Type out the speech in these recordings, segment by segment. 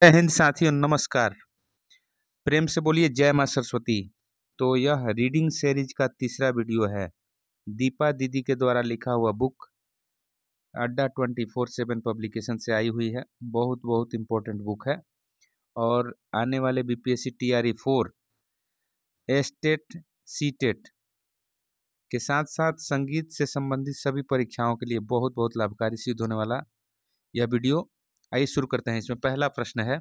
जय हिंद साथियों, नमस्कार। प्रेम से बोलिए जय माँ सरस्वती। तो यह रीडिंग सीरीज का तीसरा वीडियो है। दीपा दीदी के द्वारा लिखा हुआ बुक अड्डा 24/7 पब्लिकेशन से आई हुई है। बहुत बहुत इम्पोर्टेंट बुक है और आने वाले बीपीएससी TRE 4 एस्टेट सीटेट के साथ साथ संगीत से संबंधित सभी परीक्षाओं के लिए बहुत बहुत लाभकारी सिद्ध होने वाला यह वीडियो। आइए शुरू करते हैं। इसमें पहला प्रश्न है,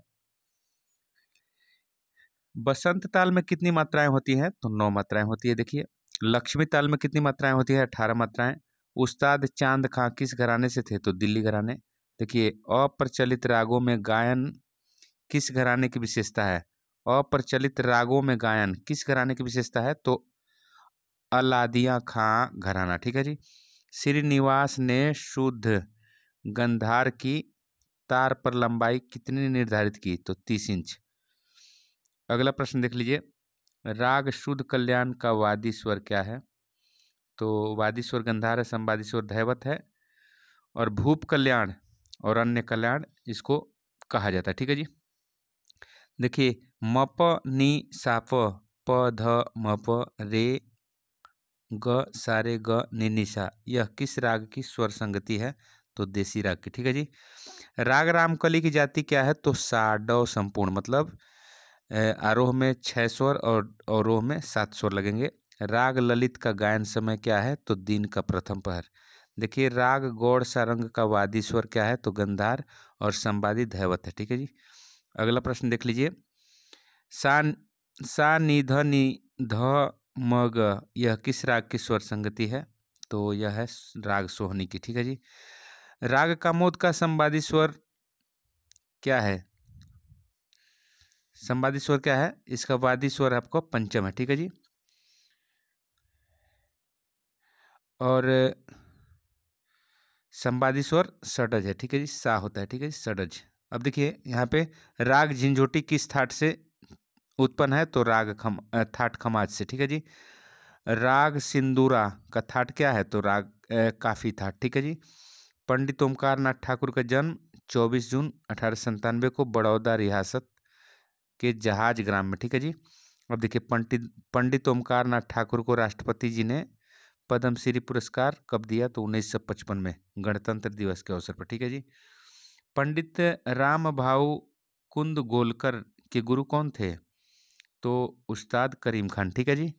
बसंत ताल में कितनी मात्राएं होती हैं? तो 9 मात्राएं होती है। देखिए, लक्ष्मी ताल में कितनी मात्राएं होती है? 18 मात्राएं। उस्ताद चांद खां किस घराने से थे? तो दिल्ली घराने। देखिए, अप्रचलित रागों में गायन किस घराने की विशेषता है? अप्रचलित रागों में गायन किस घराने की विशेषता है? तो अलादिया खां घराना। ठीक है जी। श्रीनिवास ने शुद्ध गंधार की तार पर लंबाई कितनी निर्धारित की? तो 30 इंच। अगला प्रश्न देख लीजिए, राग शुद्ध कल्याण का वादी स्वर क्या है? तो वादी स्वर गंधार है, संवादी स्वर धैवत है और भूप कल्याण और अन्य कल्याण इसको कहा जाता है। ठीक है जी। देखिए, मप नी साप प ध मप रे ग सारे ग नि निशा, यह किस राग की स्वर संगति है? तो देसी राग की। ठीक है जी। राग रामकली की जाति क्या है? तो साडव संपूर्ण, मतलब आरोह में 6 स्वर और अवरोह में 7 स्वर लगेंगे। राग ललित का गायन समय क्या है? तो दिन का प्रथम पहर। देखिए, राग गौड़ सारंग का वादी स्वर क्या है? तो गंधार और संवादी धैवत है। ठीक है जी। अगला प्रश्न देख लीजिए, सा सा नि ध नि ध म ग, यह किस राग की स्वर संगति है? तो यह है राग सोहनी की। ठीक है जी। राग कामोद का संवादी स्वर क्या है? संवादी स्वर क्या है? इसका वादी स्वर आपको पंचम है। ठीक है जी। और संवादी स्वर षडज है। ठीक है जी, सा होता है। ठीक है जी, षडज। अब देखिए यहाँ पे, राग झिंझोटी किस थाट से उत्पन्न है? तो राग थाट खमाज से। ठीक है जी। राग सिंदूरा का थाट क्या है? तो राग काफी थाट। ठीक है जी। पंडित ओमकार नाथ ठाकुर का जन्म 24 जून 1897 को बड़ौदा रियासत के जहाज ग्राम में। ठीक है जी। अब देखिए, पंडित ओमकार नाथ ठाकुर को राष्ट्रपति जी ने पद्मश्री पुरस्कार कब दिया? तो 1955 में, गणतंत्र दिवस के अवसर पर। ठीक है जी। पंडित राम भाऊ कुंद गोलकर के गुरु कौन थे? तो उस्ताद करीम खान। ठीक है जी।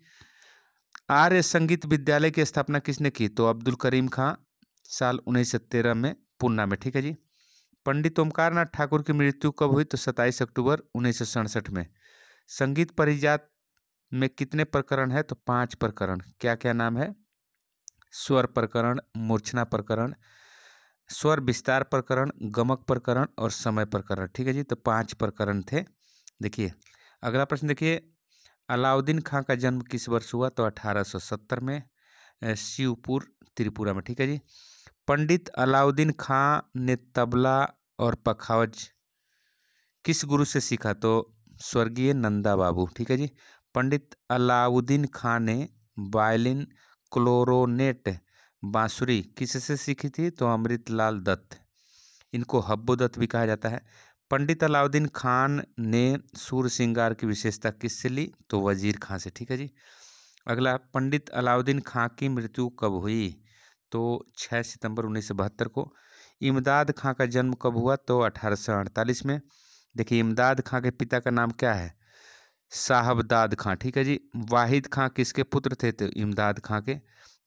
आर्य संगीत विद्यालय की स्थापना किसने की? तो अब्दुल करीम खां, साल 1913 में, पूना में। ठीक है जी। पंडित ओमकार नाथ ठाकुर की मृत्यु कब हुई? तो 27 अक्टूबर 1967 में। संगीत परिजात में कितने प्रकरण है? तो 5 प्रकरण। क्या क्या नाम है? स्वर प्रकरण, मूर्छना प्रकरण, स्वर विस्तार प्रकरण, गमक प्रकरण और समय प्रकरण। ठीक है जी। तो 5 प्रकरण थे। देखिए, अगला प्रश्न देखिए, अलाउद्दीन खां का जन्म किस वर्ष हुआ? तो 1870 में, शिवपुर त्रिपुरा में। ठीक है जी। पंडित अलाउद्दीन खां ने तबला और पखावज किस गुरु से सीखा? तो स्वर्गीय नंदा बाबू। ठीक है जी। पंडित अलाउद्दीन खां ने वायलिन, क्लोरोनेट, बांसुरी किससे सीखी थी? तो अमृतलाल दत्त। इनको हब्बू दत्त भी कहा जाता है। पंडित अलाउद्दीन खान ने सूर श्रृंगार की विशेषता किससे ली? तो वजीर खां से। ठीक है जी। अगला, पंडित अलाउद्दीन खां की मृत्यु कब हुई? तो 6 सितंबर 1972 को। इमदाद खां का जन्म कब हुआ? तो 1848 में। देखिए, इमदाद खां के पिता का नाम क्या है? साहबदाद खां। ठीक है जी। वाहिद खां किसके पुत्र थे? तो इमदाद खां के।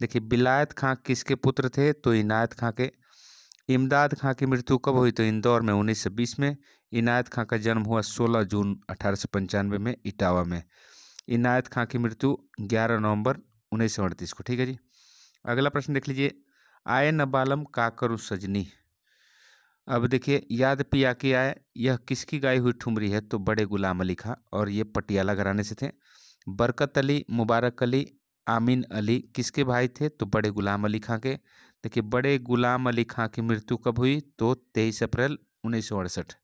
देखिए, बिलायत खां किसके पुत्र थे? तो इनायत खां के। इमदाद खां की मृत्यु कब हुई? तो इंदौर में 1920 में। इनायत खां का जन्म हुआ 16 जून 1895 में, इटावा में। इनायत खां की मृत्यु 11 नवंबर 1938 को। ठीक है जी। अगला प्रश्न देख लीजिए, आए न बालम का करूं सजनी। अब देखिए, याद पिया की आए, यह किसकी गाई हुई ठुमरी है? तो बड़े गुलाम अली खां, और ये पटियाला घराने से थे। बरकत अली, मुबारक अली, आमीन अली किसके भाई थे? तो बड़े गुलाम अली खां के। देखिए, बड़े गुलाम अली खां की मृत्यु कब हुई? तो 23 अप्रैल 1968।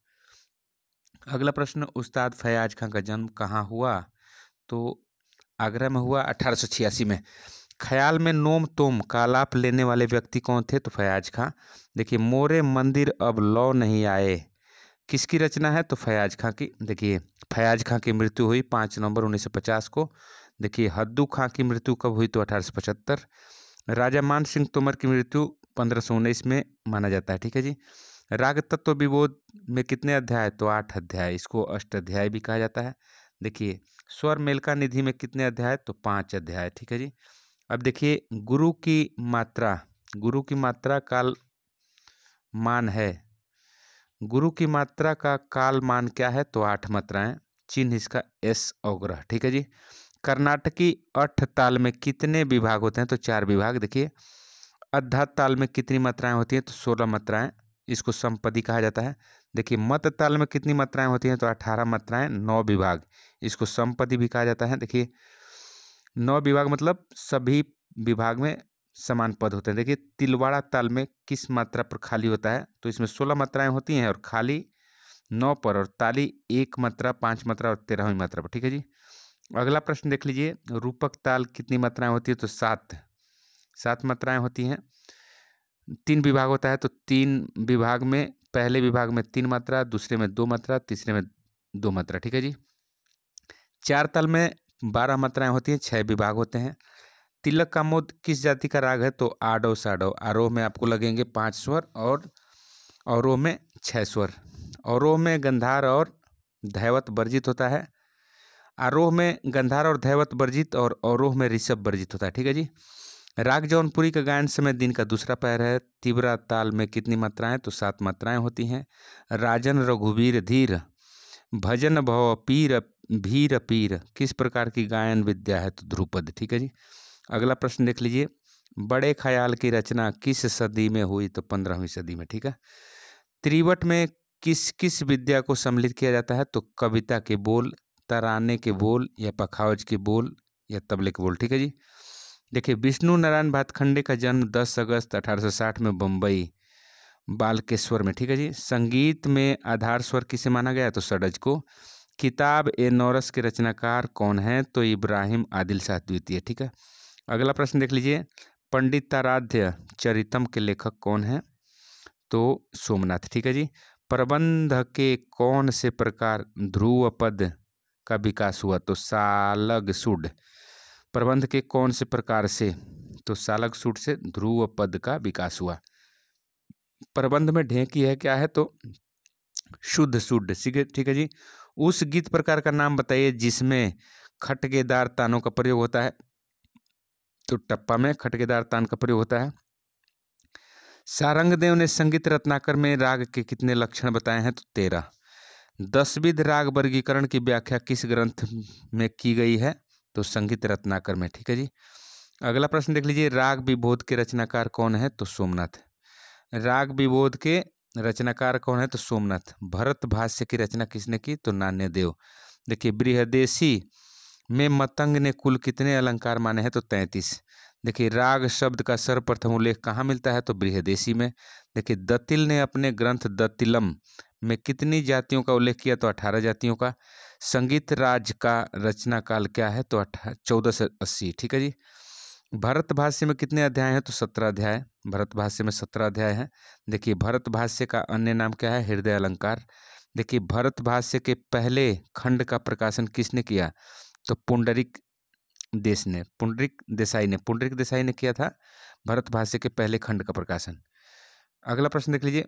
अगला प्रश्न, उस्ताद फयाज खां का जन्म कहाँ हुआ? तो आगरा में हुआ 1886 में। ख्याल में नोम तोम का आलाप लेने वाले व्यक्ति कौन थे? तो फयाज खां। देखिए, मोरे मंदिर अब लौ नहीं आए किसकी रचना है? तो फयाज खां की। देखिए फयाज खां की मृत्यु हुई 5 नवंबर 1950 को। देखिए हद्दू खां की मृत्यु कब हुई? तो 1875। राजा मान सिंह तोमर की मृत्यु 1519 में माना जाता है। ठीक है जी। राग तत्व विबोध में कितने अध्याय? तो 8 अध्याय। इसको अष्टाध्याय भी कहा जाता है। देखिए स्वर मेलका निधि में कितने अध्याय? तो 5 अध्याय। ठीक है जी। अब देखिए गुरु की मात्रा, गुरु की मात्रा काल मान है, गुरु की मात्रा का काल मान क्या है? तो 8 मात्राएं। चिन्ह इसका एस अवग्रह। ठीक है जी। कर्नाटकी अठ ताल में कितने विभाग होते हैं? तो 4 विभाग। देखिए अद्धा ताल में कितनी मात्राएं होती हैं? तो 16 मात्राएं। इसको संपदी कहा जाता है। देखिए मत ताल में कितनी मात्राएं होती हैं? तो 18 मात्राएं, 9 विभाग। इसको संपदी भी कहा जाता है। देखिए 9 विभाग मतलब सभी विभाग में समान पद होते हैं। देखिए तिलवाड़ा ताल में किस मात्रा पर खाली होता है? तो इसमें 16 मात्राएं होती हैं और खाली 9 पर, और ताली 1 मात्रा, 5 मात्रा और 13वीं मात्रा पर। ठीक है जी। अगला प्रश्न देख लीजिए। रूपक ताल कितनी मात्राएं होती है? तो 7 मात्राएं होती हैं। 3 विभाग होता है, तो 3 विभाग में पहले विभाग में 3 मात्रा, दूसरे में 2 मात्रा, तीसरे में 2 मात्रा। ठीक है जी। 4 ताल में 12 मात्राएं होती हैं, 6 विभाग होते हैं। तिलक का मोद किस जाति का राग है? तो आडो साडो। आरोह में आपको लगेंगे 5 स्वर और अवरोह में 6 स्वर। अवरोह में गंधार और धैवत वर्जित होता है, आरोह में गंधार और धैवत वर्जित और अवरोह में ऋषभ वर्जित होता है। ठीक है जी। राग जौनपुरी का गायन समय दिन का दूसरा पहर है। तिवरा ताल में कितनी मात्राएं? तो 7 मात्राएं होती हैं। राजन रघुवीर धीर, भजन भव पीर भीर पीर किस प्रकार की गायन विद्या है? तो ध्रुपद। ठीक है जी। अगला प्रश्न देख लीजिए। बड़े ख्याल की रचना किस सदी में हुई? तो 15वीं सदी में। ठीक है। त्रिवट में किस किस विद्या को सम्मिलित किया जाता है? तो कविता के बोल, तराने के बोल, या पखावज के बोल, या तबले के बोल। ठीक है जी। देखिए विष्णु नारायण भातखंडे का जन्म 10 अगस्त 1860 में बम्बई बालकेश्वर में। ठीक है जी। संगीत में आधार स्वर किसे माना गया? तो षडज को। किताब ए नौरस के रचनाकार कौन है? तो इब्राहिम आदिल शाह द्वितीय। ठीक है। अगला प्रश्न देख लीजिए। पंडिताराध्य चरितम के लेखक कौन है? तो सोमनाथ। ठीक है जी। प्रबंध के कौन से प्रकार ध्रुव पद का विकास हुआ? तो सालग सुड। प्रबंध के कौन से प्रकार से? तो सालग सुड से ध्रुव पद का विकास हुआ। प्रबंध में ढेकी है क्या है? तो शुद्ध शुद्ध। ठीक है जी। उस गीत प्रकार का नाम बताइए जिसमें खटकेदार तानों का प्रयोग होता है? तो टप्पा में खटकेदार तान का प्रयोग होता है। सारंगदेव ने संगीत रत्नाकर में राग के कितने लक्षण बताए हैं? तो 13। 10विध राग वर्गीकरण की व्याख्या किस ग्रंथ में की गई है? तो संगीत रत्नाकर में। ठीक है जी। अगला प्रश्न देख लीजिए। राग विबोध के रचनाकार कौन है? तो सोमनाथ। राग विबोध के रचनाकार कौन है? तो सोमनाथ। भरत भाष्य की रचना किसने की? तो नान्यदेव। देखिए बृहदेशी में मतंग ने कुल कितने अलंकार माने हैं? तो 33। देखिए राग शब्द का सर्वप्रथम उल्लेख कहाँ मिलता है? तो बृहदेशी में। देखिए दत्तिल ने अपने ग्रंथ दत्तिलम में कितनी जातियों का उल्लेख किया? तो 18 जातियों का। संगीत राज का रचना काल क्या है? तो 1480। ठीक है जी। भरत भाष्य में कितने अध्याय हैं? तो 17 अध्याय। भरत भाष्य में 17 अध्याय हैं। देखिए भरत भाष्य का अन्य नाम क्या है? हृदय अलंकार। देखिए भरत भाष्य के पहले खंड का प्रकाशन किसने किया? तो पुंडरीक देसाई ने किया था भरत भाष्य के पहले खंड का प्रकाशन। अगला प्रश्न देख लीजिए।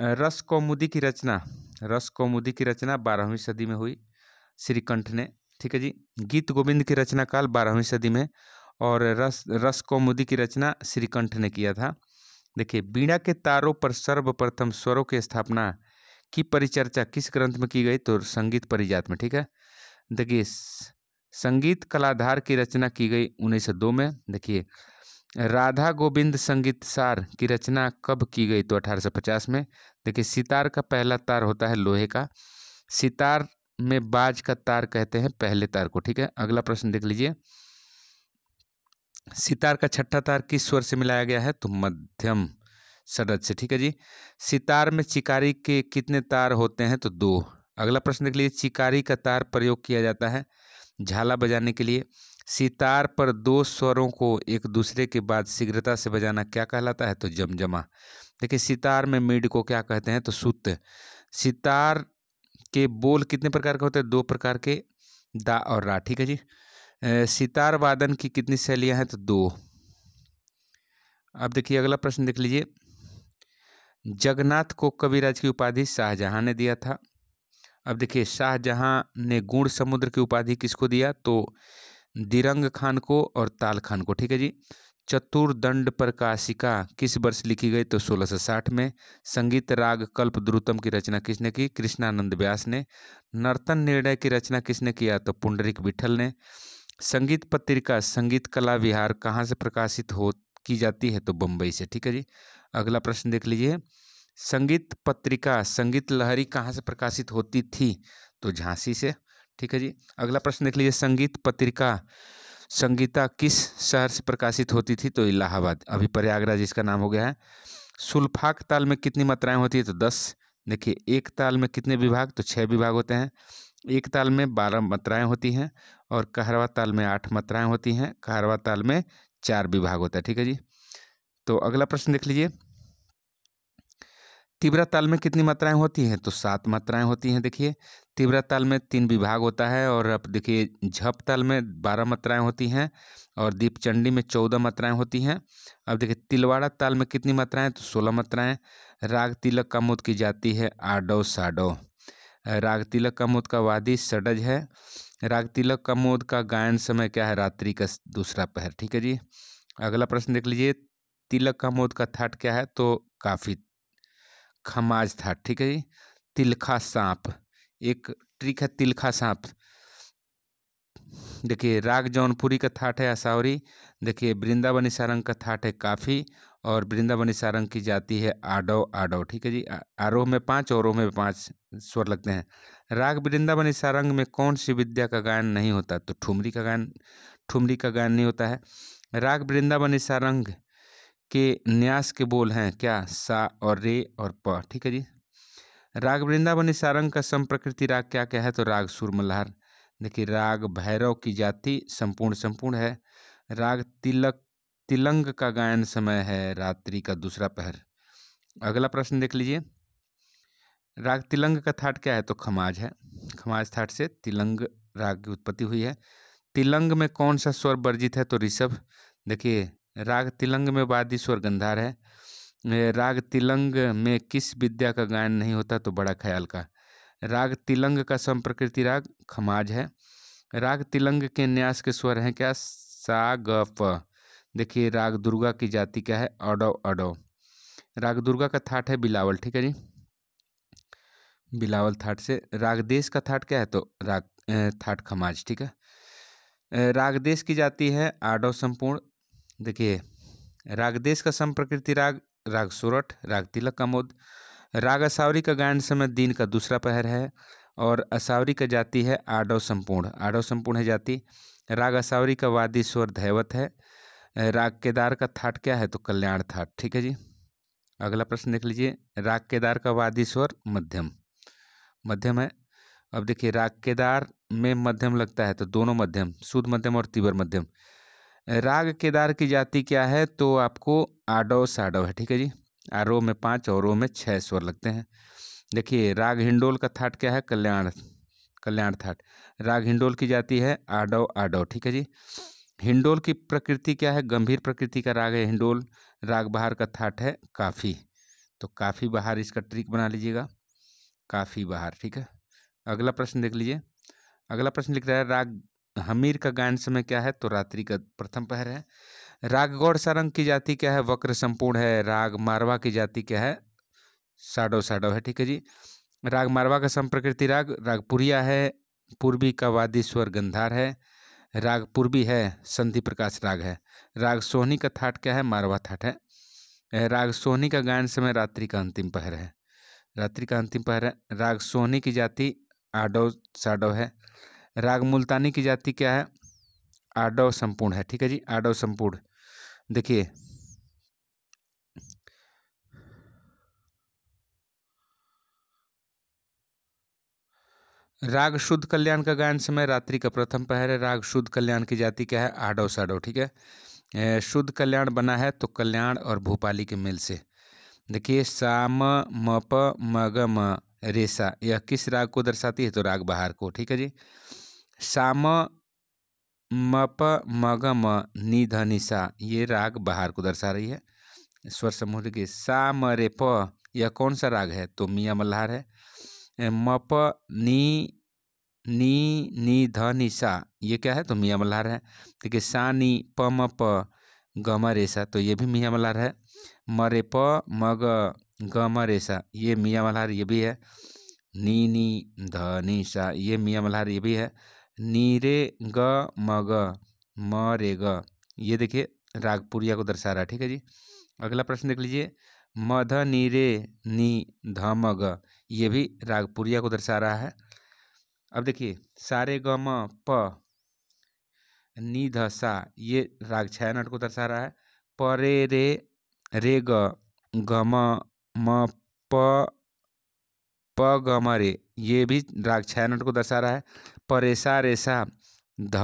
रस कौमुदी की रचना 12वीं सदी में हुई श्रीकंठ ने। ठीक है जी। गीत गोविंद की रचना काल 12वीं सदी में, और रस कौमुदी की रचना श्रीकंठ ने किया था। देखिए बीड़ा के तारों पर सर्वप्रथम स्वरों की स्थापना की परिचर्चा किस ग्रंथ में की गई? तो संगीत परिजात में। ठीक है। देखिए संगीत कलाधार की रचना की गई 1902 में। देखिए राधा गोविंद संगीत सार की रचना कब की गई? तो 1850 में। देखिए सितार का पहला तार होता है लोहे का। सितार में बाज का तार कहते हैं पहले तार को। ठीक है। अगला प्रश्न देख लीजिए। सितार का छठा तार किस स्वर से मिलाया गया है? तो मध्यम षडज से। ठीक है जी। सितार में चिकारी के कितने तार होते हैं? तो 2। अगला प्रश्न देख लीजिए। चिकारी का तार प्रयोग किया जाता है झाला बजाने के लिए। सितार पर दो स्वरों को एक दूसरे के बाद शीघ्रता से बजाना क्या कहलाता है? तो जमजमा। देखिए सितार में मीड को क्या कहते हैं? तो सुत। सितार के बोल कितने प्रकार के होते हैं? 2 प्रकार के, दा और रा, ठीक है जी। सितार वादन की कितनी शैलियां हैं? तो 2। अब देखिए अगला प्रश्न देख लीजिए। जगन्नाथ को कविराज की उपाधि शाहजहां ने दिया था। अब देखिए शाहजहां ने गुण समुद्र की उपाधि किसको दिया? तो दिरंग खान को और ताल खान को, ठीक है जी। चतुर्दंड प्रकाशिका किस वर्ष लिखी गई? तो 1660 में। संगीत राग कल्प द्रुतम की रचना किसने की? कृष्णानंद व्यास ने। नर्तन निर्णय की रचना किसने किया? तो पुंडरीक विठल ने। संगीत पत्रिका संगीत कला विहार कहाँ से प्रकाशित हो की जाती है? तो बम्बई से, ठीक है जी। अगला प्रश्न देख लीजिए। संगीत पत्रिका संगीत लहरी कहाँ से प्रकाशित होती थी? तो झांसी से, ठीक है जी। अगला प्रश्न देख लीजिए। संगीत पत्रिका संगीता किस शहर से प्रकाशित होती थी? तो इलाहाबाद, अभी प्रयागराज इसका नाम हो गया है। सुल्फाक ताल में कितनी मात्राएं होती है? तो 10। देखिए एक ताल में कितने विभाग? तो 6 विभाग होते हैं। एक ताल में 12 मात्राएं होती हैं और कहरवा ताल में 8 मात्राएं होती हैं। कहरवा ताल में 4 विभाग होता है, ठीक है जी। तो अगला प्रश्न देख लीजिए। तीव्रा ताल में कितनी मात्राएं होती हैं? तो 7 मात्राएं होती हैं। देखिए तीव्रा ताल में 3 विभाग होता है। और अब देखिए झप ताल में 12 मात्राएं होती हैं और दीपचंडी में 14 मात्राएं होती हैं। अब देखिए तिलवाड़ा ताल में कितनी मात्राएं? तो 16 मात्राएं। राग तिलक का मुद की जाती है आडो साडो। राग तिलक का मुद का वादी षडज है। राग तिलक का मुद का गायन समय क्या है? रात्रि का दूसरा पहर, ठीक है जी। अगला प्रश्न देख लीजिए। तिलक का मोद का थाट क्या है? तो काफी खमाज थाट, ठीक है जी। तिलखा सांप, एक ट्रिक है तिलखा सांप। देखिए राग जौनपुरी का थाट है असावरी। देखिए वृंदावनी सारंग का थाट है काफी। और वृंदावनी सारंग की जाती है आडो आडो, ठीक है जी। आरोह में 5 और में 5 स्वर लगते हैं। राग वृंदावनी सारंग में कौन सी विद्या का गायन नहीं होता? तो ठुमरी का गायन, ठुमरी का गायन नहीं होता है। राग वृंदावनी सारंग के न्यास के बोल हैं क्या? सा और रे और प, ठीक है जी। राग वृंदावनी सारंग का संप्रकृति राग क्या क्या है? तो राग सुर मल्हार। देखिए राग भैरव की जाति संपूर्ण संपूर्ण है। राग तिलक तिलंग का गायन समय है रात्रि का दूसरा पहर। अगला प्रश्न देख लीजिए। राग तिलंग का थाट क्या है? तो खमाज है। खमाज थाट से तिलंग राग की उत्पत्ति हुई है। तिलंग में कौन सा स्वर वर्जित है? तो ऋषभ। देखिए राग तिलंग में वादी स्वर गंधार है। राग तिलंग में किस विद्या का गायन नहीं होता? तो बड़ा ख्याल का। राग तिलंग का संप्रकृति राग खमाज है। राग तिलंग के न्यास के स्वर हैं क्या? सा ग प। देखिए राग दुर्गा की जाति क्या है? अडो अडो। राग दुर्गा का थाट है बिलावल, ठीक है जी। बिलावल थाट से। राग देश का थाट क्या है? तो राग थाट खमाज, ठीक है। राग देश की जाति है आडो संपूर्ण। देखिए राग देश का संप्रकृति राग राग सोरठ। राग तिलक का मोद। राग असावरी का गायन समय दिन का दूसरा पहर है। और असावरी का जाति है आडव संपूर्ण, आडव संपूर्ण है जाति। राग असावरी का वादी स्वर धैवत है। राग केदार का थाट क्या है? तो कल्याण थाट, ठीक है जी। अगला प्रश्न देख लीजिए। राग केदार का वादी स्वर मध्यम, मध्यम है। अब देखिए राग केदार में मध्यम लगता है तो दोनों मध्यम, शुद्ध मध्यम और तीव्र मध्यम। राग केदार की जाति क्या है? तो आपको आडव साडव है, ठीक है जी। आरोह में 5 और में 6 स्वर लगते हैं। देखिए राग हिंडोल का थाट क्या है? कल्याण, कल्याण थाट। राग हिंडोल की जाति है आडव आडव, ठीक है जी। हिंडोल की प्रकृति क्या है? गंभीर प्रकृति का राग है हिंडोल। राग बहार का थाट है काफी। तो काफी बहार इसका ट्रिक बना लीजिएगा, काफी बहार, ठीक है। अगला प्रश्न देख लीजिए। अगला प्रश्न लिख रहा है राग हमीर का गायन समय क्या है? तो रात्रि का प्रथम पहर है। राग गौड़ सारंग की जाति क्या है? वक्र संपूर्ण है। राग मारवा की जाति क्या है? साडो साडो है, ठीक है जी। राग मारवा का संप्रकृति राग राग पुरिया है। पूर्वी का वादी स्वर गंधार है। राग पूर्वी है, संधि प्रकाश राग है। राग सोहनी का थाट क्या है? मारवा थाट है। राग सोहनी का गायन समय रात्रि का अंतिम पहर है, रात्रि का अंतिम पहर है। राग सोहनी की जाति आडो साडो है। राग मुल्तानी की जाति क्या है? आडव संपूर्ण है, ठीक है जी। आडव संपूर्ण। देखिए राग शुद्ध कल्याण का गायन समय रात्रि का प्रथम पहर है। राग शुद्ध कल्याण की जाति क्या है? आडव साडव। ठीक है। शुद्ध कल्याण बना है तो कल्याण और भूपाली के मेल से। देखिए साम म प म ग म रेसा, यह किस राग को दर्शाती है? तो राग बहार को। ठीक है जी। साम म प म ग म नि ध नि सा, ये राग बहार को दर्शा रही है। स्वर समूह के सा म रे प, यह कौन सा राग है? तो मियाँ मल्हार है। म प नी नी ध नि सा, ये क्या है? तो मियाँ मल्हार है। देखिए सा नी प म प ग म रे सा, तो ये भी मियाँ मल्हार है। म रे प म ग ग म रे सा, ये मियाँ मल्हार ये भी है। नी ध नि सा, ये मियाँ मल्हार ये भी है। नी रे ग म ग म रे ग, ये देखिए राग पुरिया को दर्शा रहा है। ठीक है जी। अगला प्रश्न देख लीजिए, म ध नी रे नी ध म ग, ये भी राग पुरिया को दर्शा रहा है। अब देखिए सारे ग म प नी ध सा, ये राग छाया नट को दर्शा रहा है। प रे ग ग म प ग म रे, ये भी राग छाया नट को दर्शा रहा है। प रेसा ध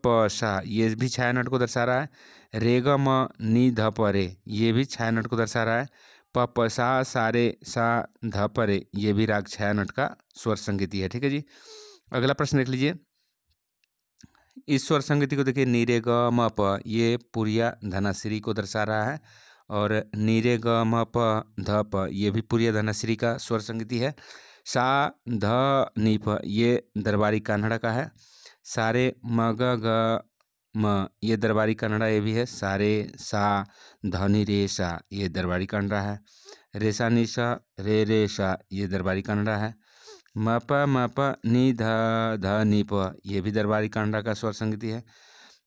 प सा, ये भी छाया नट को दर्शा रहा है। रे ग म नी ध प रे, ये भी छाया नट को दर्शा रहा है। प सा रे सा ध प रे, ये भी राग छाया नट का स्वर संगीति है। ठीक है जी। अगला प्रश्न देख लीजिए, इस स्वर संगीति को देखिए, नी रे ग म प, ये पुरिया धनाश्री को दर्शा रहा है। और नी रे ग म प ध प, ये भी पुरिया धनाश्री का स्वर संगीति है। सा ध नी प, ये दरबारी कान्हड़ा का है। सारे म ग ग म, ये दरबारी कान्हड़ा ये भी है। सारे सा ध नी रे सा, ये दरबारी कान्हड़ा है। रेसा नी सा रे सा, ये दरबारी कान्हड़ा है। म प नी ध ध नी प, ये भी दरबारी कांडा का स्वर संगीति है।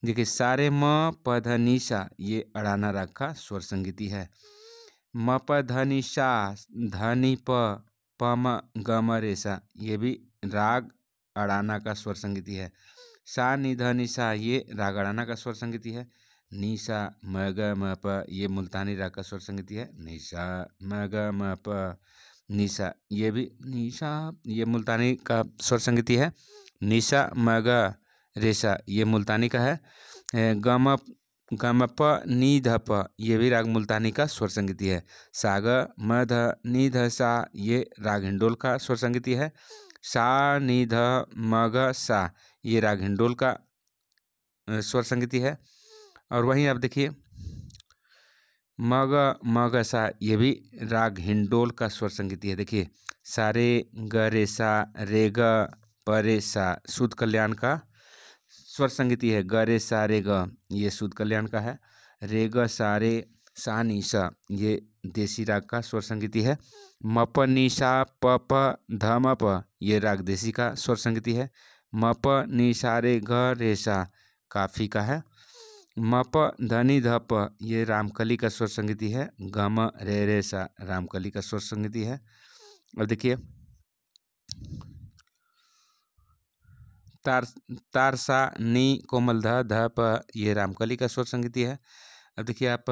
देखिए सारे म प ध नि सा, ये अड़ाना राग का स्वर संगीति है। म प ध नि सा ध नि प म ग म रे सा, ये भी राग अड़ाना का स्वर संगीति है। सा नि ध नि सा, ये राग अड़ाना का स्वर संगीति है। नि सा म ग म प, ये मुल्तानी राग का स्वर संगीति है। नि सा म ग म प निशा, ये भी निशा, ये मुल्तानी का स्वर संगीति है। निशा मगा रेशा, ये मुल्तानी का है। गम गम प नी ध प, ये भी राग मुल्तानी का स्वर संगीति है। साग म ध नी ध सा, ये राग हिंडोल का स्वर संगीति है। सा नी ध म ग सा, ये राग हिंडोल का स्वर संगीति है। और वहीं आप देखिए मग सा, ये भी राग हिंडोल का स्वर संगीति है। देखिए सारे ग रे सा रे ग प रे सा, शुद्ध कल्याण का स्वर संगीति है। ग रे सा रे ग, ये शुद्ध कल्याण का है। रे ग सा रे सा नी सा, ये देसी राग का स्वर संगीति है। म प नी सा प ध म प, ये राग देसी का स्वर संगीति है। म प नी सा रे ग रे सा, काफी का है। म प ध नि ध प, ये रामकली का स्वर संगीति है। ग म रे सा, रामकली का स्वर संगीति है। और देखिए तार तार सा नी कोमल ध ध प, ये रामकली का स्वर संगीति है। अब देखिए आप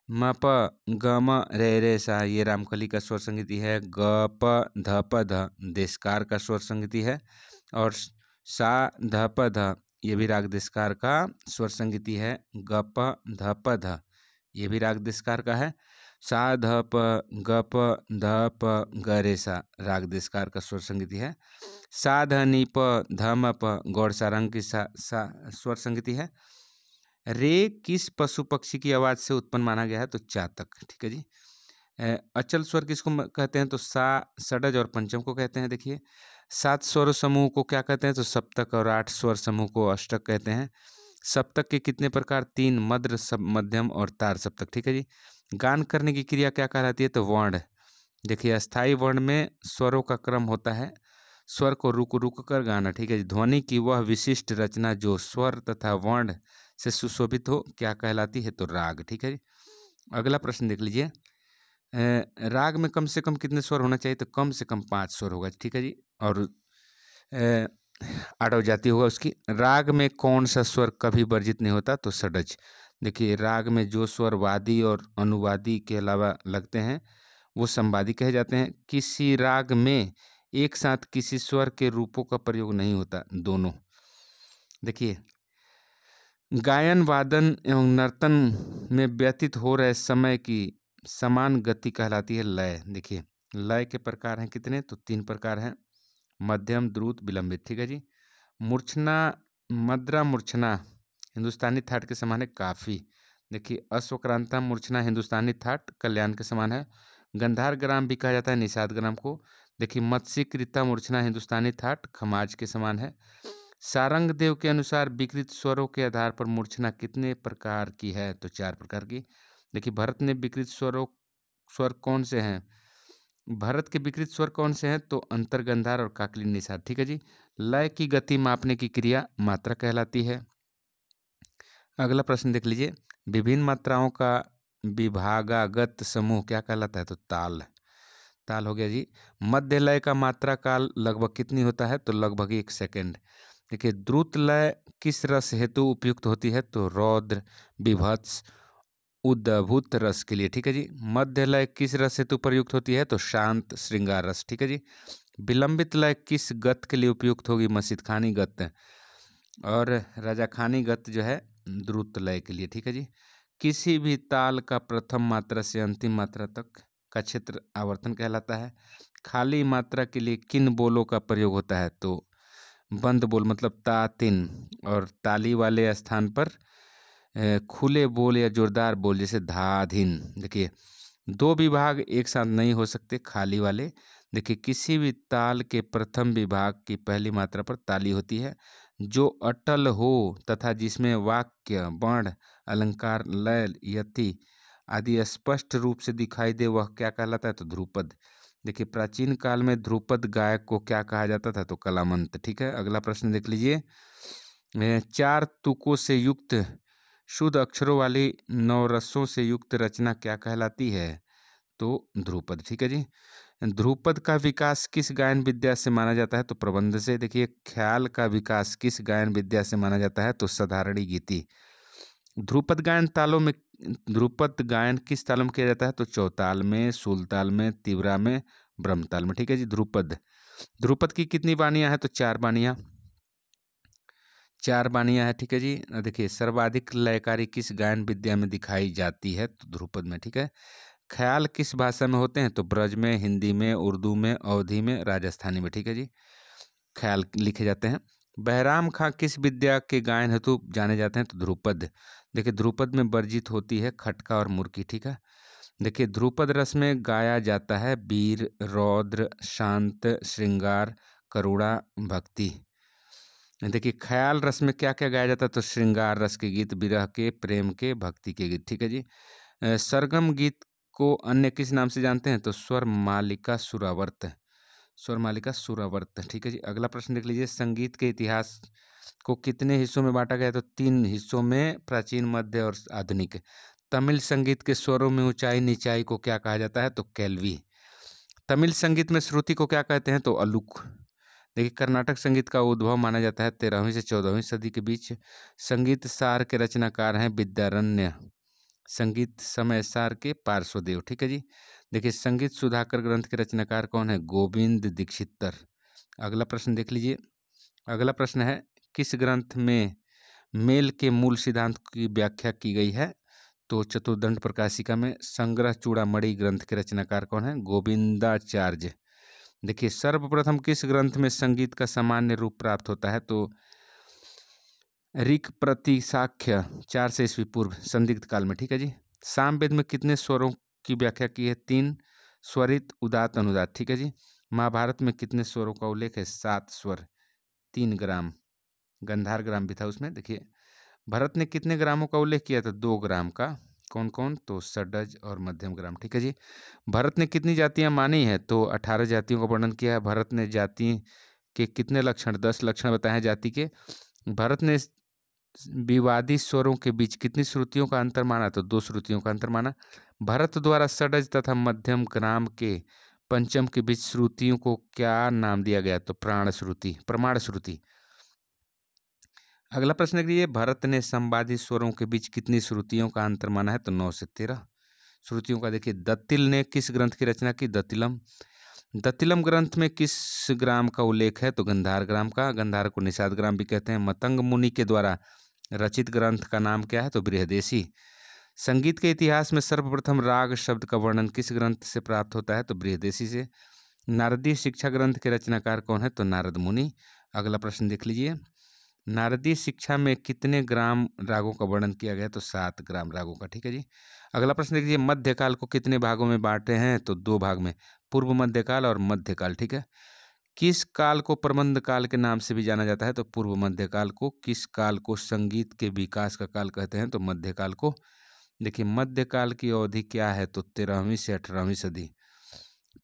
म प ग म रे सा, ये रामकली का स्वर संगीति है। ग प ध प ध, देशकार का स्वर संगीति है। और सा ध प ध, ये भी राग देशकार का स्वर संगीति है। ग प ध प ध, ये भी राग देशकार का है। सा ध प ग प ध प ग रे सा, राग देशकार का स्वर संगीति है। सा ध नि प ध म प, गौड़ सारंग की सा स्वर संगीति है। रे किस पशु पक्षी की आवाज से उत्पन्न माना गया है? तो चातक। ठीक है जी। अचल स्वर किसको कहते हैं? तो सा, षडज और पंचम को कहते हैं। देखिए 7 स्वर समूह को क्या कहते हैं? तो सप्तक। और 8 स्वर समूह को अष्टक कहते हैं। सप्तक के कितने प्रकार? 3, मध्र मध्यम और तार सप्तक। ठीक है जी। गान करने की क्रिया क्या कहलाती है? तो वर्ण। देखिए अस्थाई वर्ण में स्वरों का क्रम होता है, स्वर को रुक रुक कर गाना। ठीक है जी। ध्वनि की वह विशिष्ट रचना जो स्वर तथा वर्ण से सुशोभित हो, क्या कहलाती है? तो राग। ठीक है जी। अगला प्रश्न देख लीजिए, राग में कम से कम कितने स्वर होना चाहिए? तो कम से कम 5 स्वर होगा। ठीक है जी। और आठव जाति होगा उसकी। राग में कौन सा स्वर कभी वर्जित नहीं होता? तो षडज। देखिए राग में जो स्वर वादी और अनुवादी के अलावा लगते हैं वो संवादी कहे जाते हैं। किसी राग में एक साथ किसी स्वर के रूपों का प्रयोग नहीं होता, दोनों। देखिए, गायन वादन एवं नर्तन में व्यतीत हो रहे समय की समान गति कहलाती है लय। देखिए, लय के प्रकार हैं कितने, तो 3 प्रकार हैं, मध्यम, द्रुत, विलंबित। ठीक है जी। मूर्छना, मद्रा मूर्छना हिंदुस्तानी थाट के समान है, काफी। देखिए, अश्वक्रांता मूर्छना हिंदुस्तानी थाट कल्याण के समान है। गंधार ग्राम भी कहा जाता है निषाद ग्राम को। देखिए, मत्स्यकृता मूर्छना हिंदुस्तानी थाट खमाज के समान है। सारंग देव के अनुसार विकृत स्वरों के आधार पर मूर्छना कितने प्रकार की है, तो 4 प्रकार की। देखिए, भरत ने विकृत स्वर कौन से हैं, भरत के विकृत स्वर कौन से हैं, तो अंतर्गंधार और काकली निषाद। ठीक है जी। लय की गति मापने की क्रिया मात्रा कहलाती है। अगला प्रश्न देख लीजिए, विभिन्न मात्राओं का विभागागत समूह क्या कहलाता है, तो ताल। ताल हो गया जी। मध्य लय का मात्रा काल लगभग कितनी होता है, तो लगभग 1 सेकेंड। देखिए, द्रुत लय किस रस हेतु उपयुक्त होती है, तो रौद्र, विभत्स, उद्भूत रस के लिए। ठीक है जी। मध्य लय किस रस हेतु प्रयुक्त होती है, तो शांत, श्रृंगार रस। ठीक है जी। विलंबित लय किस गत के लिए उपयुक्त होगी, मसीद खानी गत, और राजा खानी गत जो है द्रुत लय के लिए। ठीक है जी। किसी भी ताल का प्रथम मात्रा से अंतिम मात्रा तक का क्षेत्र आवर्तन कहलाता है। खाली मात्रा के लिए किन बोलों का प्रयोग होता है, तो बंद बोल मतलब ता, तिन, और ताली वाले स्थान पर खुले बोल या जोरदार बोल जैसे धा, धिन। देखिए, 2 विभाग एक साथ नहीं हो सकते, खाली वाले। देखिए, किसी भी ताल के प्रथम विभाग की पहली मात्रा पर ताली होती है। जो अटल हो तथा जिसमें वाक्य, वर्ण, अलंकार, लय, यति आदि स्पष्ट रूप से दिखाई दे, वह क्या कहलाता है, तो ध्रुपद। देखिए, प्राचीन काल में ध्रुपद गायक को क्या कहा जाता था, तो कलामंत। ठीक है। अगला प्रश्न देख लीजिए, 4 तुकों से युक्त शुद्ध अक्षरों वाली 9 रसों से युक्त रचना क्या कहलाती है, तो ध्रुपद। ठीक है जी। ध्रुपद का विकास किस गायन विद्या से माना जाता है, तो प्रबंध से। देखिए, ख्याल का विकास किस गायन विद्या से माना जाता है, तो साधारणी गीति। ध्रुपद गायन तालों में, ध्रुपद गायन किस तालों में किया जाता है, तो चौताल में, सूलताल में, तिवरा में, ब्रह्मताल में। ठीक है जी। ध्रुपद, ध्रुपद की कितनी बानियां हैं, तो 4 बानियां, 4 बानियां है। ठीक है जी। देखिए, सर्वाधिक लयकारी किस गायन विद्या में दिखाई जाती है, तो ध्रुपद में। ठीक है। ख्याल किस भाषा में होते हैं, तो ब्रज में, हिंदी में, उर्दू में, अवधी में, राजस्थानी में। ठीक है जी। ख्याल लिखे जाते हैं। बहराम खां किस विद्या के गायन हेतु जाने जाते हैं, तो ध्रुपद। देखिए, ध्रुपद में वर्जित होती है खटका और मुर्की। ठीक है। देखिए, ध्रुपद रस में गाया जाता है वीर, रौद्र, शांत, श्रृंगार, करुणा, भक्ति। देखिए, ख्याल रस में क्या क्या गाया जाता है, तो श्रृंगार रस के गीत, विरह के, प्रेम के, भक्ति के गीत। ठीक है जी। सरगम गीत को अन्य किस नाम से जानते हैं, तो स्वर मालिका सुरावर्त, स्वर मालिका सुरावर्त। ठीक है जी। अगला प्रश्न देख लीजिए, संगीत के इतिहास को कितने हिस्सों में बांटा गया, तो 3 हिस्सों में, प्राचीन, मध्य और आधुनिक। तमिल संगीत के स्वरों में ऊंचाई नीचाई को क्या कहा जाता है, तो कैल्वी। तमिल संगीत में श्रुति को क्या कहते हैं, तो अलुक। देखिए, कर्नाटक संगीत का उद्भव माना जाता है 13वीं से 14वीं सदी के बीच। संगीत सार के रचनाकार हैं विद्यारण्य। संगीत समय सार के पार्श्वदेव। ठीक है जी। देखिए, संगीत सुधाकर ग्रंथ के रचनाकार कौन है, गोविंद दीक्षितर। अगला प्रश्न देख लीजिए। अगला प्रश्न है, किस ग्रंथ में मेल के मूल सिद्धांत की व्याख्या की गई है, तो चतुर्दंड प्रकाशिका में। संग्रह चूड़ामणि ग्रंथ के रचनाकार कौन है, गोविंदाचार्य। देखिए, सर्वप्रथम किस ग्रंथ में संगीत का सामान्य रूप प्राप्त होता है, तो ऋक प्रतिसाख्य 400 ईस्वी पूर्व, संदिग्ध काल में। ठीक है जी। सामवेद में कितने स्वरों की व्याख्या की है, 3, स्वरित, उदात, अनुदात। ठीक है जी। महाभारत में कितने स्वरों का उल्लेख है, 7 स्वर, 3 ग्राम, गंधार ग्राम भी था उसमें। देखिए, भरत ने कितने ग्रामों का उल्लेख किया था, 2 ग्राम का। कौन कौन, तो षड्ज और मध्यम ग्राम। ठीक है जी। भरत ने कितनी जातियां मानी है, तो 18 जातियों का वर्णन किया है। भरत ने जाति के कितने लक्षण, 10 लक्षण बताए हैं जाति के। भरत ने विवादी स्वरों के बीच कितनी श्रुतियों का अंतर माना, तो 2 श्रुतियों का अंतर माना। भरत द्वारा षड्ज तथा मध्यम ग्राम के पंचम के बीच श्रुतियों को क्या नाम दिया गया, तो प्राण श्रुति, प्रमाण श्रुति। अगला प्रश्न देखिए, भरत ने संवादी स्वरों के बीच कितनी श्रुतियों का अंतर माना है, तो 9 से 13 श्रुतियों का। देखिए, दत्तिल ने किस ग्रंथ की रचना की, दत्तिलम। दतिलम ग्रंथ में किस ग्राम का उल्लेख है? तो गंधार ग्राम का। गंधार को निषाद ग्राम भी कहते हैं। मतंग मुनि के द्वारा रचित ग्रंथ का नाम क्या है? तो बृहदेशी। संगीत के इतिहास में सर्वप्रथम राग शब्द का वर्णन किस ग्रंथ से प्राप्त होता है? तो बृहदेशी से। नारदीय शिक्षा ग्रंथ के रचनाकार कौन है? तो नारद मुनि। अगला प्रश्न देख लीजिए। नारदीय शिक्षा में कितने ग्राम रागों का वर्णन किया गया? तो 7 ग्राम रागों का। ठीक है जी। अगला प्रश्न देखिए। मध्यकाल को कितने भागों में बांटे हैं? तो 2 भाग में, पूर्व मध्यकाल और मध्यकाल। ठीक है। किस काल को प्रबंध काल के नाम से भी जाना जाता है? तो पूर्व मध्यकाल को। किस काल को संगीत के विकास का काल कहते हैं? तो मध्यकाल को। देखिए मध्यकाल की अवधि क्या है? तो 13वीं से 18वीं सदी।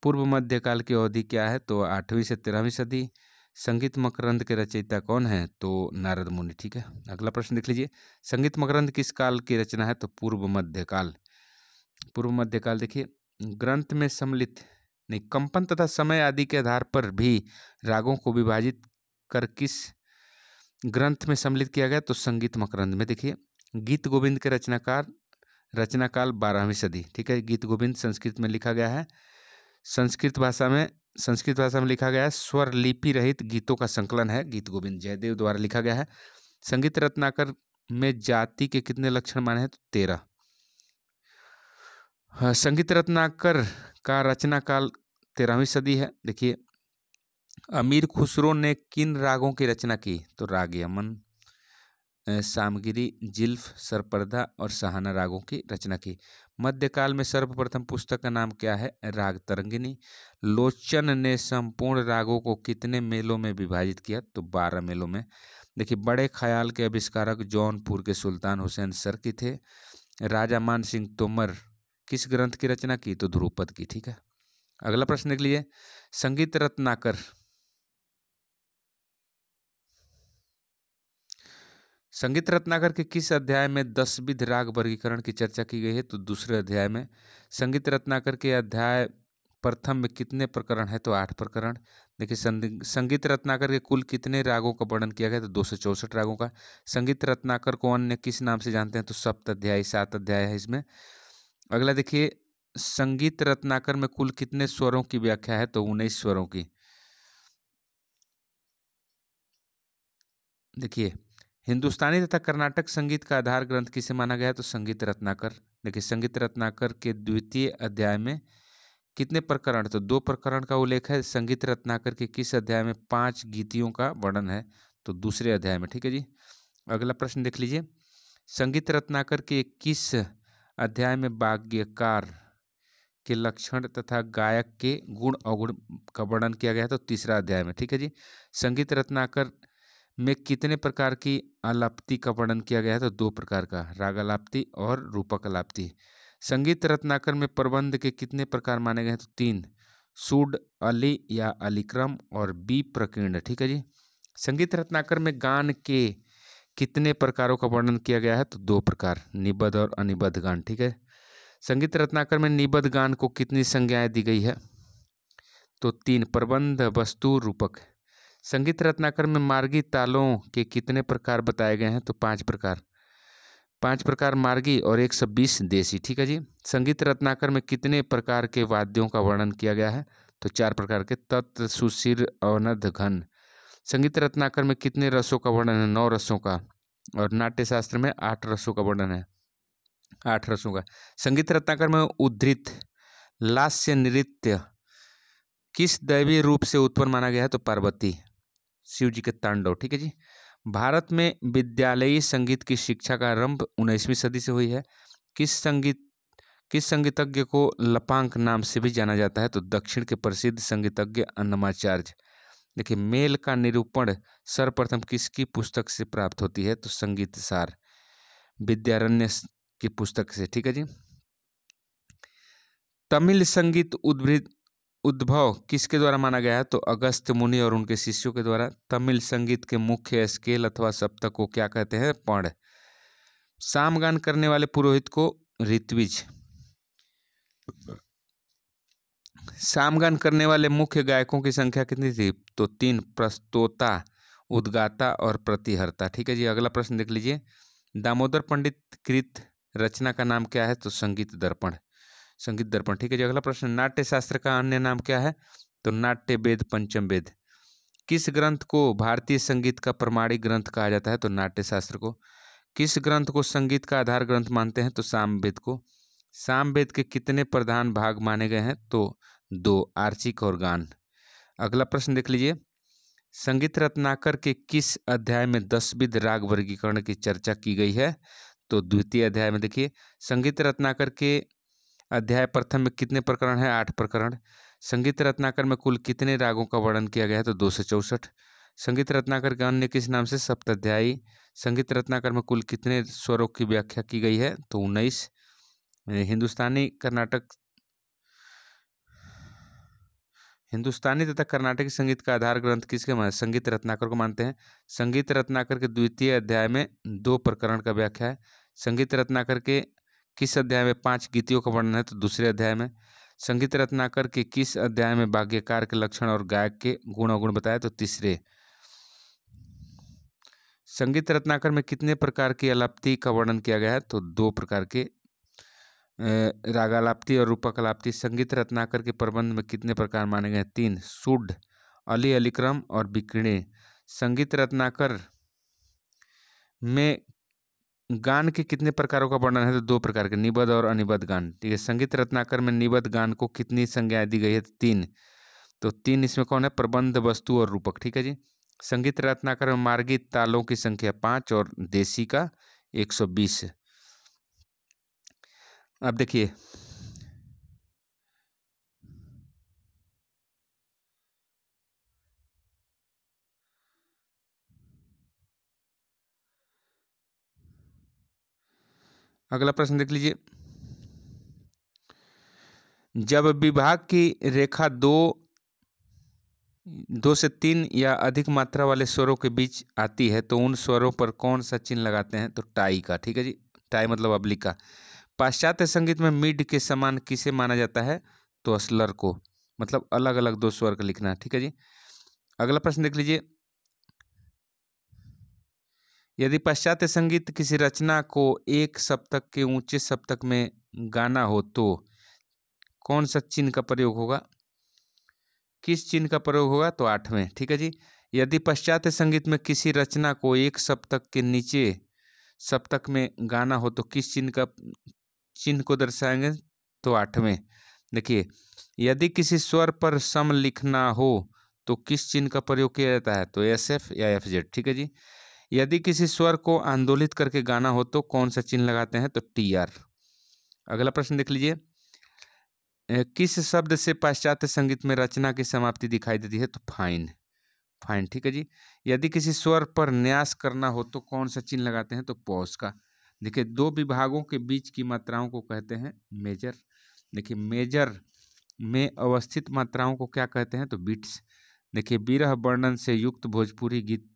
पूर्व मध्यकाल की अवधि क्या है? तो 8वीं से 13वीं सदी। संगीत मकरंद के रचयिता कौन है? तो नारद मुनि। ठीक है। अगला प्रश्न देख लीजिए। संगीत मकरंद किस काल की रचना है? तो पूर्व मध्यकाल। पूर्व मध्यकाल। देखिए ग्रंथ में सम्मिलित नहीं, कंपन तथा समय आदि के आधार पर भी रागों को विभाजित कर किस ग्रंथ में सम्मिलित किया गया? तो संगीत मकरंद में। देखिए गीत गोविंद के रचनाकाल 12वीं सदी। ठीक है। गीत गोविंद संस्कृत में लिखा गया है। संस्कृत भाषा में लिखा गया है। स्वर लिपि रहित गीतों का संकलन है गीत गोविंद, जयदेव द्वारा लिखा गया है। संगीत रत्नाकर में जाति के कितने लक्षण माने हैं? तो 13। संगीत रत्नाकर का रचना काल 13वीं सदी है। देखिए अमीर खुसरो ने किन रागों की रचना की? तो राग यमन, सामगिरी, जिल्फ, सरपर्दा और सहाना रागों की रचना की। मध्यकाल में सर्वप्रथम पुस्तक का नाम क्या है? राग तरंगिनी। लोचन ने संपूर्ण रागों को कितने मेलों में विभाजित किया? तो 12 मेलों में। देखिए बड़े ख्याल के आविष्कारक जौनपुर के सुल्तान हुसैन सर्की थे। राजा मान सिंह तोमर किस ग्रंथ की रचना की? तो ध्रुपद की। ठीक है। अगला प्रश्न देख लीजिए। संगीत रत्नाकर के किस अध्याय में 10 विध राग वर्गीकरण की चर्चा की गई है? तो दूसरे अध्याय में। संगीत रत्नाकर के अध्याय प्रथम में कितने प्रकरण है? तो 8 प्रकरण। देखिए संगीत रत्नाकर के कुल कितने रागों का वर्णन किया गया? तो 264 रागों का। संगीत रत्नाकर को अन्य किस नाम से जानते हैं? तो सप्ताध्यायी। 7 अध्याय है इसमें। अगला देखिए संगीत रत्नाकर में कुल कितने स्वरों की व्याख्या है? तो 19 स्वरों की। देखिए हिंदुस्तानी तथा कर्नाटक संगीत का आधार ग्रंथ किसे माना गया है? तो संगीत रत्नाकर। देखिए संगीत रत्नाकर के द्वितीय अध्याय में कितने प्रकरण? तो 2 प्रकरण का उल्लेख है। संगीत रत्नाकर के किस अध्याय में 5 गीतियों का वर्णन है? तो दूसरे अध्याय में। ठीक है जी। अगला प्रश्न देख लीजिए। संगीत रत्नाकर के किस अध्याय में वाग्यकार के लक्षण तथा गायक के गुण अवगुण का वर्णन किया गया है? तो तीसरा अध्याय में। ठीक है जी। संगीत रत्नाकर में कितने प्रकार की आलाप्ति का वर्णन किया गया है? तो 2 प्रकार का, राग आलाप्ति और रूपक आलाप्ति। संगीत रत्नाकर में प्रबंध के कितने प्रकार माने गए हैं? तो 3, सुड, अली या अलिक्रम और बी प्रकीर्ण। ठीक है जी। संगीत रत्नाकर में गान के कितने प्रकारों का वर्णन किया गया है? तो 2 प्रकार, निबद्ध और अनिबद्ध गान। ठीक है। संगीत रत्नाकर में निबद्ध गान को कितनी संज्ञाएं दी गई है? तो 3, प्रबंध, वस्तु, रूपक। संगीत रत्नाकर में मार्गी तालों के कितने प्रकार बताए गए हैं? तो 5 प्रकार। 5 प्रकार मार्गी और 120 देसी। ठीक है जी। संगीत रत्नाकर में कितने प्रकार के वाद्यों का वर्णन किया गया है? तो 4 प्रकार के, तत्, सुशिर, अवनद्ध, घन। संगीत रत्नाकर में कितने रसों का वर्णन है? 9 रसों का। और नाट्य शास्त्र में 8 रसों का वर्णन है, 8 रसों का। संगीत रत्नाकर में उद्धृत लास्य नृत्य किस दैवीय रूप से उत्पन्न माना गया है? तो पार्वती, शिव जी के तांडव। ठीक है जी। भारत में विद्यालयी संगीत की शिक्षा का आरंभ 19वीं सदी से हुई है। किस संगीतज्ञ को लपांक नाम से भी जाना जाता है? तो दक्षिण के प्रसिद्ध संगीतज्ञ अन्नमाचार्य। देखिए मेल का निरूपण सर्वप्रथम किसकी पुस्तक से प्राप्त होती है? तो संगीत सार, विद्यारण्य की पुस्तक से। ठीक है जी। तमिल संगीत उद्भव किसके द्वारा माना गया है? तो अगस्त्य मुनि और उनके शिष्यों के द्वारा। तमिल संगीत के मुख्य स्केल अथवा सप्तक को क्या कहते हैं? पढ़। सामगान करने वाले पुरोहित को ऋत्विज। सामगान करने वाले मुख्य गायकों की संख्या कितनी थी? तो 3, प्रस्तोता, उद्गाता और प्रतिहर्ता। ठीक है जी। अगला प्रश्न देख लीजिए। दामोदर पंडित कृत रचना का नाम क्या है? तो संगीत दर्पण। संगीत दर्पण। ठीक है जी। अगला प्रश्न, नाट्य शास्त्र का अन्य नाम क्या है? तो नाट्य वेद पंचम वेद। किस ग्रंथ को भारतीय संगीत का प्रमाणिक ग्रंथ कहा जाता है? तो नाट्य शास्त्र को। किस ग्रंथ को संगीत का आधार ग्रंथ मानते हैं? तो सामवेद को। सामवेद के कितने प्रधान भाग माने गए हैं? तो 2, आर्चिक और गान। अगला प्रश्न देख लीजिए, संगीत रत्नाकर के किस अध्याय में 10 विध राग वर्गीकरण की चर्चा की गई है? तो द्वितीय अध्याय में। देखिए, संगीत रत्नाकर के अध्याय प्रथम में कितने प्रकरण है? 8 प्रकरण। संगीत रत्नाकर में कुल कितने रागों का वर्णन किया गया है? तो 264। संगीत रत्नाकर के अन्य किस नाम से? सप्ताध्यायी। संगीत रत्नाकर में कुल कितने स्वरों की व्याख्या की गई है? तो 19। हिंदुस्तानी तथा कर्नाटकी संगीत का आधार ग्रंथ किसके माने? संगीत रत्नाकर को मानते हैं। संगीत रत्नाकर के द्वितीय अध्याय में 2 प्रकरण का व्याख्या है। संगीत रत्नाकर के किस अध्याय में 5 गीतियों का वर्णन है? तो दूसरे अध्याय में। संगीत रत्नाकर के किस अध्याय में वाग्यकार के लक्षण और गायक के गुण अवगुण बताया? तो तीसरे। संगीत रत्नाकर में कितने प्रकार की अलाप्ति का वर्णन किया गया है? तो 2 प्रकार के, रागालाप्ति और रूपकलाप्ति। संगीत रत्नाकर के प्रबंध में कितने प्रकार माने गए? 3, शुद्ध, अली अलिक्रम और विकीर्ण। संगीत रत्नाकर में गान के कितने प्रकारों का वर्णन है? तो 2 प्रकार के, निबद्ध और अनिबद्ध गान। ठीक है, संगीत रत्नाकर में निबद्ध गान को कितनी संज्ञाएं दी गई है? 3। तो 3 इसमें कौन है? प्रबंध, वस्तु और रूपक। ठीक है जी। संगीत रत्नाकर में मार्गी तालों की संख्या 5 और देसी का 120। अब देखिए, अगला प्रश्न देख लीजिए, जब विभाग की रेखा 2 से 3 या अधिक मात्रा वाले स्वरों के बीच आती है तो उन स्वरों पर कौन सा चिन्ह लगाते हैं? तो टाई का। ठीक है जी, टाई मतलब अब्लिक का। पाश्चात्य संगीत में मिड के समान किसे माना जाता है? तो अस्लर को, मतलब अलग अलग 2 स्वर का लिखना। ठीक है जी। अगला प्रश्न देख लीजिए, यदि पाश्चात्य संगीत किसी रचना को 1 सप्तक के ऊंचे सप्तक में गाना हो तो कौन सा चिन्ह का प्रयोग होगा? किस चिन्ह का प्रयोग होगा? तो 8वें। ठीक है जी। यदि पाश्चात्य संगीत में किसी रचना को 1 सप्तक के नीचे सप्तक में गाना हो तो किस चिन्ह को दर्शाएंगे? तो 8वें। देखिए, यदि किसी स्वर पर सम लिखना हो तो किस चिन्ह का प्रयोग किया जाता है? तो SF या FZ। ठीक है जी। यदि किसी स्वर को आंदोलित करके गाना हो तो कौन सा चिन्ह लगाते हैं? तो TR। अगला प्रश्न देख लीजिए, किस शब्द से पाश्चात्य संगीत में रचना की समाप्ति दिखाई देती है? तो फाइन। फाइन। ठीक है जी। यदि किसी स्वर पर न्यास करना हो तो कौन सा चिन्ह लगाते हैं? तो पॉज का। देखिए, 2 विभागों के बीच की मात्राओं को कहते हैं मेजर। देखिए, मेजर में अवस्थित मात्राओं को क्या कहते हैं? तो बीट्स। देखिए, विरह वर्णन से युक्त भोजपुरी गीत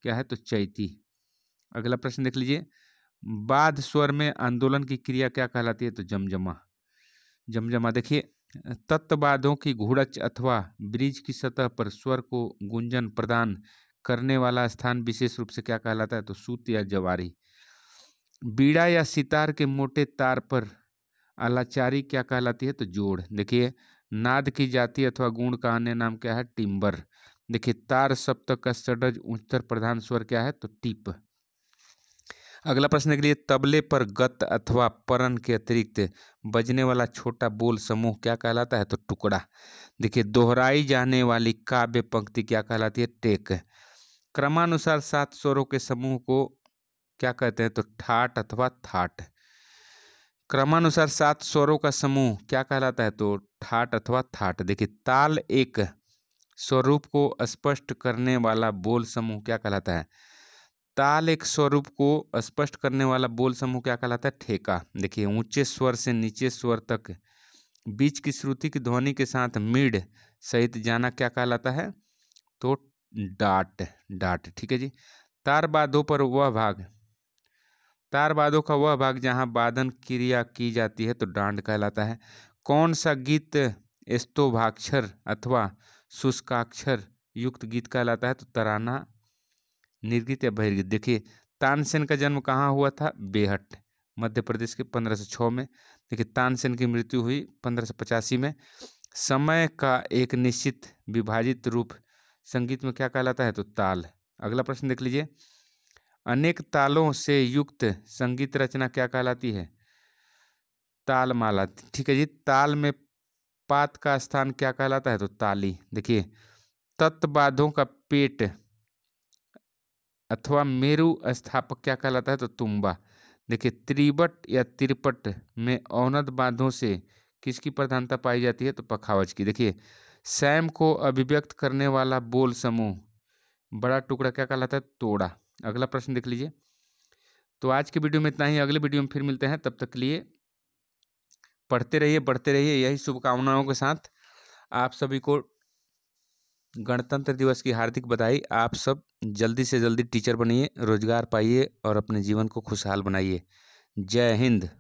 क्या है? तो चैती। अगला प्रश्न देख लीजिए, बाध स्वर में आंदोलन की क्रिया क्या कहलाती है? तो जमजमा। जमजमा। देखिए, तत्बादों की घुड़च अथवा ब्रिज की सतह पर स्वर को गुंजन प्रदान करने वाला स्थान विशेष रूप से क्या कहलाता है? तो सूत या जवारी। बीड़ा या सितार के मोटे तार पर आलाचारी क्या कहलाती है? तो जोड़। देखिए, नाद की जाति अथवा गुण का अन्य नाम क्या है? टिम्बर। देखिए, तार सप्तक का षड्ज उच्चतर प्रधान स्वर क्या है? तो टिप। अगला प्रश्न के लिए, तबले पर गत अथवा परन के अतिरिक्त बजने वाला छोटा बोल समूह क्या कहलाता है? तो टुकड़ा। देखिए, दोहराई जाने वाली काव्य पंक्ति क्या कहलाती है? टेक। क्रमानुसार 7 स्वरों के समूह को क्या कहते हैं? तो ठाट अथवा थाट। क्रमानुसार 7 स्वरों का समूह क्या कहलाता है? तो ठाट अथवा थाट। देखिए, ताल एक स्वरूप को स्पष्ट करने वाला बोल समूह क्या कहलाता है? ताल एक स्वरूप को स्पष्ट करने वाला बोल समूह क्या कहलाता है? ठेका। देखिए, ऊंचे स्वर से नीचे स्वर तक बीच की श्रुति की ध्वनि के साथ मिड सहित जाना क्या कहलाता है? तो डाट। डाट। ठीक है जी। तारबादों पर वह भाग, तारबादों का वह भाग जहां वादन क्रिया की जाती है तो डांड कहलाता है। कौन सा गीत स्तोभाक्षर अथवा शुष्काक्षर युक्त गीत कहलाता है? तो तराना, निर्गीत या बहिर्गीत। देखिए, तानसेन का जन्म कहाँ हुआ था? बेहट, मध्य प्रदेश के 1506 में। देखिए, तानसेन की मृत्यु हुई 1585 में। समय का एक निश्चित विभाजित रूप संगीत में क्या कहलाता है? तो ताल। अगला प्रश्न देख लीजिए, अनेक तालों से युक्त संगीत रचना क्या कहलाती है? तालमाला। ठीक है जी। ताल में पात का स्थान क्या कहलाता है? तो ताली। देखिए, तत्बाधों का पेट अथवा मेरु स्थापक क्या कहलाता है? तो तुम्बा। देखिए, त्रिबट या तिरपट में औनद बांधों से किसकी प्रधानता पाई जाती है? तो पखावज की। देखिए, सैम को अभिव्यक्त करने वाला बोल समूह बड़ा टुकड़ा क्या कहलाता है? तोड़ा। अगला प्रश्न देख लीजिए। तो आज के वीडियो में इतना ही, अगले वीडियो में फिर मिलते हैं। तब तक के लिए पढ़ते रहिए, बढ़ते रहिए, यही शुभकामनाओं के साथ आप सभी को गणतंत्र दिवस की हार्दिक बधाई। आप सब जल्दी से जल्दी टीचर बनिए, रोजगार पाइए और अपने जीवन को खुशहाल बनाइए। जय हिंद।